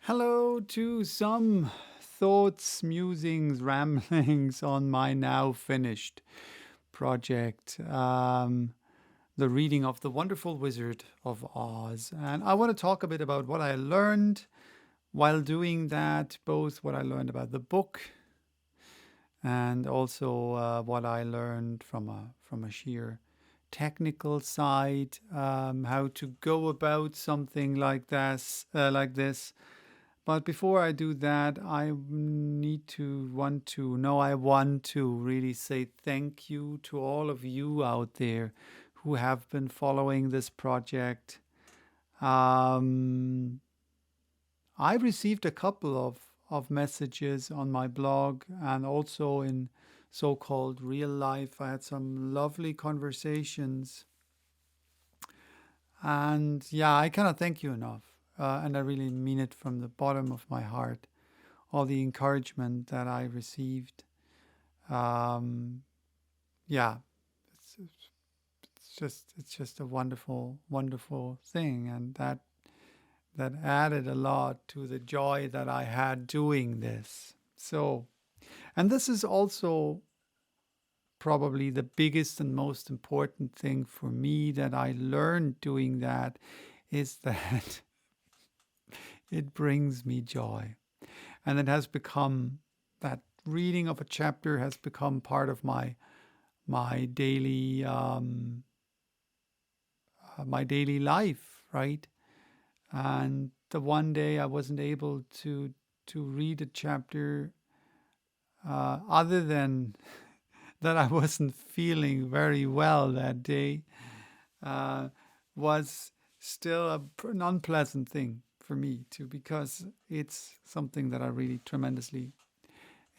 Hello to some thoughts, musings, ramblings on my now finished project, the reading of The Wonderful Wizard of Oz. And I want to talk a bit about what I learned while doing that, both what I learned about the book and also what I learned from a sheer technical side, how to go about something like this. But before I do that, I want to really say thank you to all of you out there who have been following this project. Um, I received a couple of messages on my blog and also in so called real life. I had some lovely conversations. And yeah, I cannot thank you enough. And I really mean it from the bottom of my heart. All the encouragement that I received. Um, yeah, it's just a wonderful, wonderful thing, and that added a lot to the joy that I had doing this. So, and this is also probably the biggest and most important thing for me that I learned doing that is that it brings me joy. And it has become that reading of a chapter has become part of my daily my daily life, right? And the one day I wasn't able to read a chapter, other than that I wasn't feeling very well that day, uh, was still an unpleasant thing for me too, because it's something that I really tremendously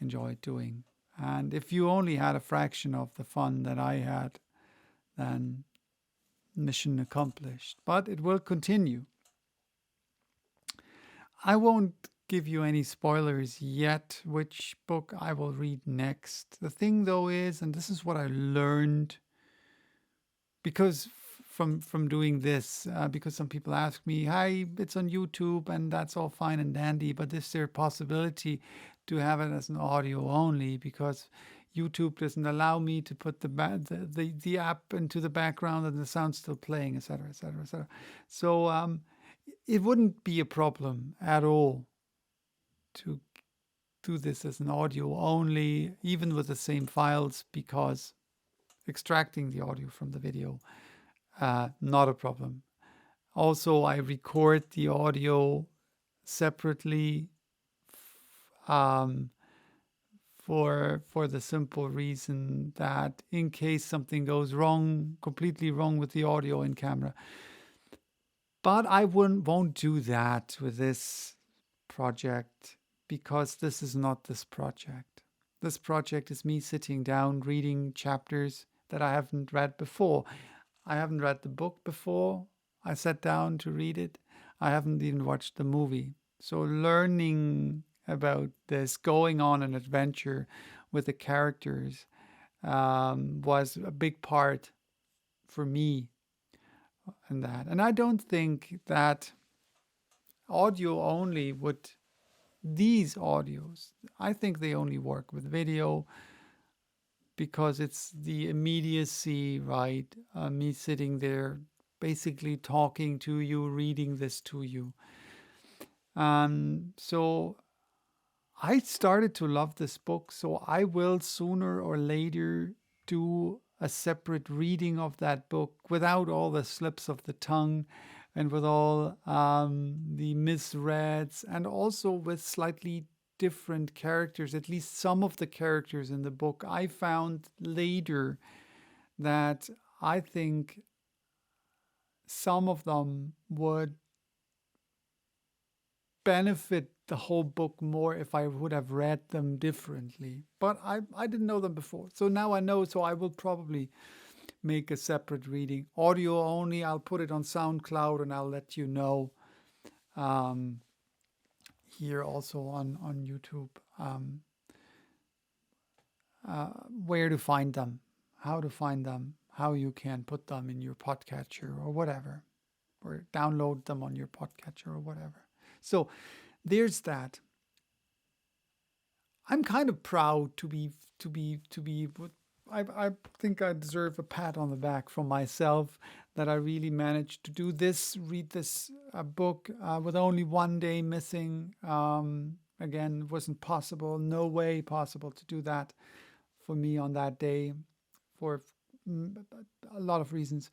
enjoyed doing. And if you only had a fraction of the fun that I had, then mission accomplished. But it will continue. I won't give you any spoilers yet, which book I will read next. The thing, though, is, and this is what I learned, because from doing this, because some people ask me, "Hi, it's on YouTube, and that's all fine and dandy, but is there a possibility to have it as an audio only?" Because YouTube doesn't allow me to put the app into the background and the sound's still playing, etc., etc., etc. So it wouldn't be a problem at all to do this as an audio only, even with the same files, because extracting the audio from the video, not a problem. Also, I record the audio separately, um, for the simple reason that in case something goes wrong, completely wrong with the audio in camera. But I won't do that with this project, because this is not this project. This project is me sitting down reading chapters that I haven't read before. I haven't read the book before I sat down to read it. I haven't even watched the movie. So learning about this, going on an adventure with the characters, was a big part for me in that. And I don't think that audio only would, these audios, I think they only work with video, because it's the immediacy, right? Me sitting there basically talking to you, reading this to you. So I started to love this book, so I will sooner or later do a separate reading of that book without all the slips of the tongue and with all the misreads, and also with slightly different characters, at least some of the characters in the book. I found later that I think some of them would benefit the whole book more if I would have read them differently. But I didn't know them before. So now I know, so I will probably make a separate reading. Audio only, I'll put it on SoundCloud and I'll let you know, um, here also on YouTube, where to find them, how to find them, how you can put them in your podcatcher or whatever, or download them on your podcatcher or whatever. So there's that. I'm kind of proud to be. I think I deserve a pat on the back from myself that I really managed to do this, read this book with only one day missing. Again, it wasn't possible, no way possible to do that for me on that day for a lot of reasons.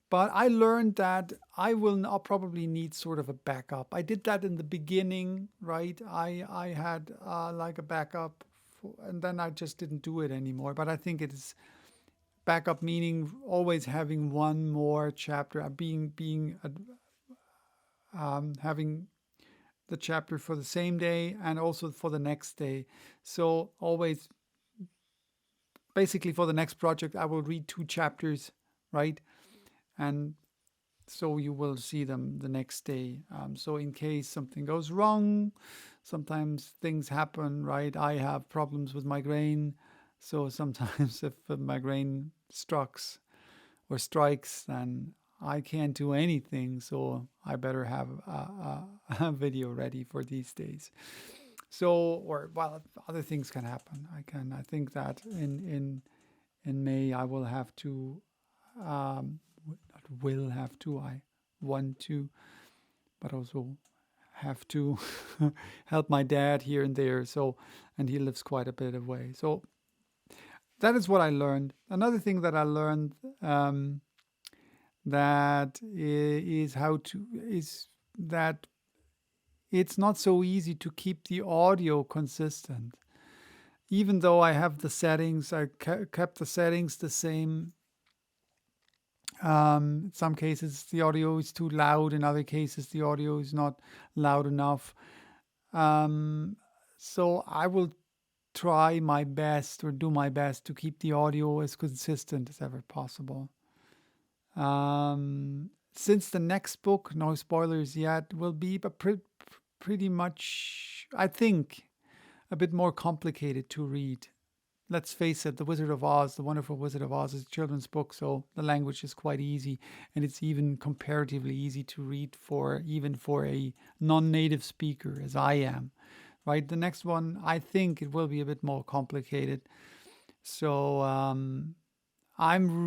But I learned that I'll probably need sort of a backup. I did that in the beginning, right? I had like a backup, and then I just didn't do it anymore. But I think it is backup meaning always having one more chapter, having the chapter for the same day and also for the next day. So always, basically, for the next project, I will read 2 chapters, right? And so you will see them the next day. So in case something goes wrong, sometimes things happen, right? I have problems with migraine. So sometimes if a migraine strikes, then I can't do anything. So I better have a video ready for these days. So, or well, other things can happen. I think that in May I will have to, not will have to, I want to, but also have to help my dad here and there. So, and he lives quite a bit away. So that is what I learned. Another thing that I learned that is that it's not so easy to keep the audio consistent. Even though I have the settings, I kept the settings the same. In some cases, the audio is too loud. In other cases, the audio is not loud enough. So I will try my best or do my best to keep the audio as consistent as ever possible. Since the next book, no spoilers yet, will be pretty much, I think, a bit more complicated to read. Let's face it, The Wizard of Oz, The Wonderful Wizard of Oz, is a children's book, so the language is quite easy, and it's even comparatively easy to read even for a non-native speaker, as I am. Right? The next one, I think it will be a bit more complicated. So I'm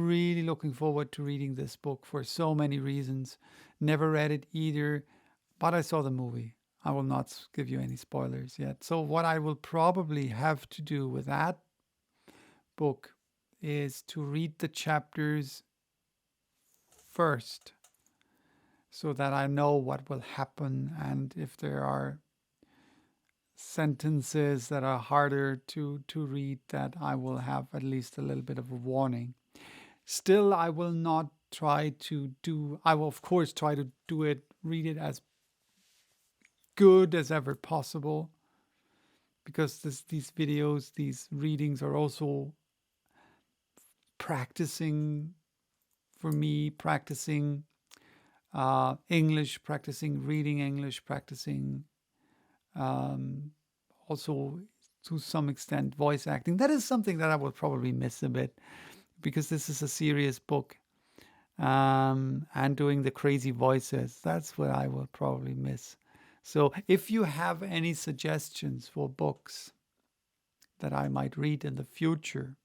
really looking forward to reading this book for so many reasons. Never read it either, but I saw the movie. I will not give you any spoilers yet. So what I will probably have to do with that book is to read the chapters first so that I know what will happen, and if there are sentences that are harder to read, that I will have at least a little bit of a warning. Still, I will not I will of course try to read it as good as ever possible, because these videos, these readings are also practicing for me, practicing English, practicing reading English, practicing also to some extent voice acting. That is something that I will probably miss a bit, because this is a serious book, and doing the crazy voices, that's what I will probably miss. So if you have any suggestions for books that I might read in the future,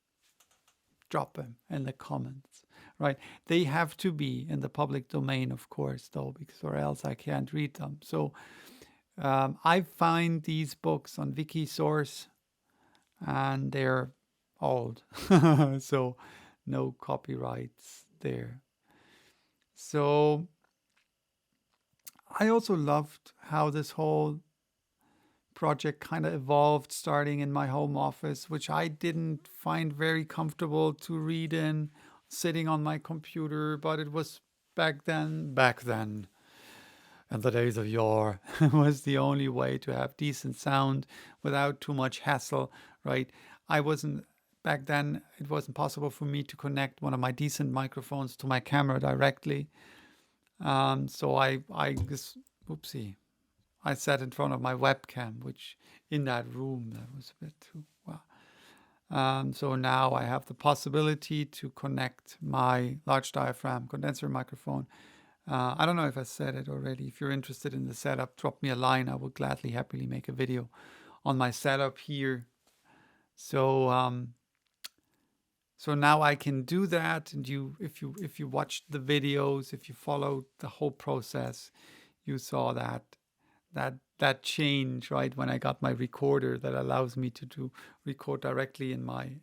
drop them in the comments, right? They have to be in the public domain, of course, though, because or else I can't read them. So I find these books on Wikisource, and they're old, so no copyrights there. So I also loved how this whole project kind of evolved, starting in my home office, which I didn't find very comfortable to read in, sitting on my computer, but it was back then, in the days of yore, was the only way to have decent sound without too much hassle, right? Back then, it wasn't possible for me to connect one of my decent microphones to my camera directly. So I just, oopsie, I sat in front of my webcam, which in that room, that was a bit too, wow. So now I have the possibility to connect my large diaphragm condenser microphone I don't know if I said it already. If you're interested in the setup, drop me a line. I will gladly, happily make a video on my setup here. So so now I can do that. And if you watched the videos, if you followed the whole process, you saw that change, right? When I got my recorder that allows me to record directly in my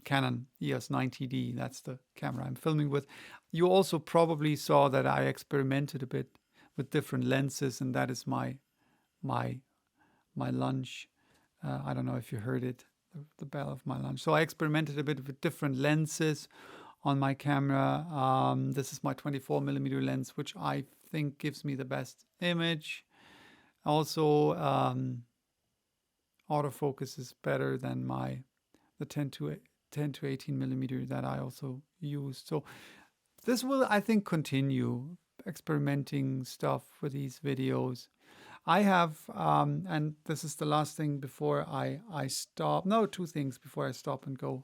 Canon EOS 90D. That's the camera I'm filming with. You also probably saw that I experimented a bit with different lenses, and that is my lunch. I don't know if you heard it, the bell of my lunch. So I experimented a bit with different lenses on my camera. This is my 24mm lens, which I think gives me the best image. Also, autofocus is better than the 10 to 18mm that I also use. So this will, I think, continue experimenting stuff with these videos. I have, and this is the last thing before I stop. No, two things before I stop and go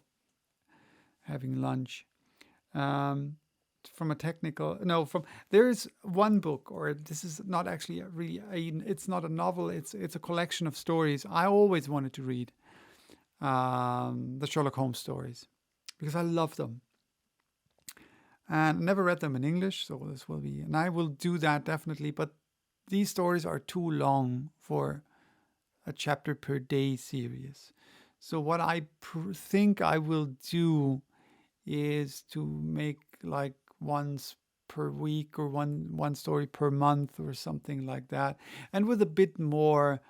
having lunch. From a technical, no, there's one book, or this is not actually it's not a novel. It's a collection of stories I always wanted to read. The Sherlock Holmes stories, because I love them. And I never read them in English, so this will be, and I will do that definitely. But these stories are too long for a chapter per day series. So what I think I will do is to make like once per week or one story per month or something like that, and with a bit more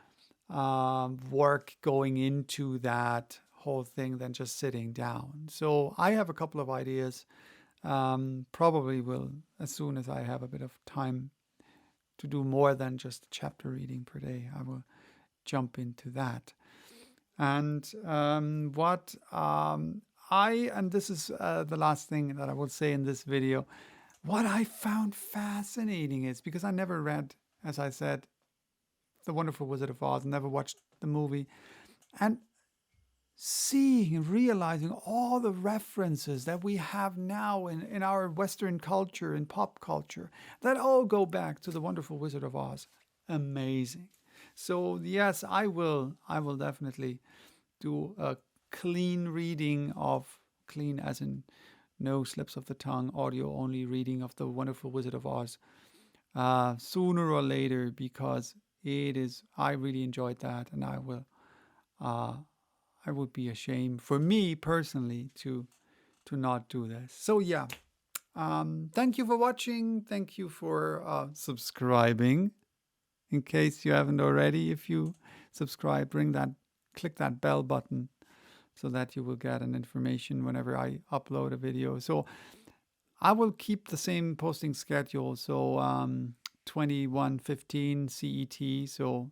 work going into that whole thing than just sitting down. So I have a couple of ideas. Probably will, as soon as I have a bit of time to do more than just a chapter reading per day, I will jump into that. And and this is the last thing that I will say in this video, what I found fascinating is, because I never read, as I said, The Wonderful Wizard of Oz, never watched the movie, and seeing and realizing all the references that we have now in our Western culture and pop culture that all go back to The Wonderful Wizard of Oz. Amazing. So yes, I will definitely do a clean reading of, clean as in no slips of the tongue, audio only reading of The Wonderful Wizard of Oz sooner or later, because I really enjoyed that, and I would be ashamed for me personally to not do this. So yeah, thank you for watching. Thank you for subscribing. In case you haven't already, if you subscribe, click that bell button so that you will get an information whenever I upload a video. So I will keep the same posting schedule. So 21:15 CET, so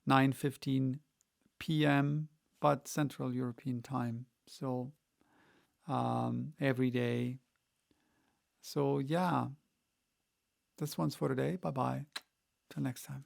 9:15 p.m. but Central European time. So every day. So yeah, this one's for today. Bye bye. Till next time.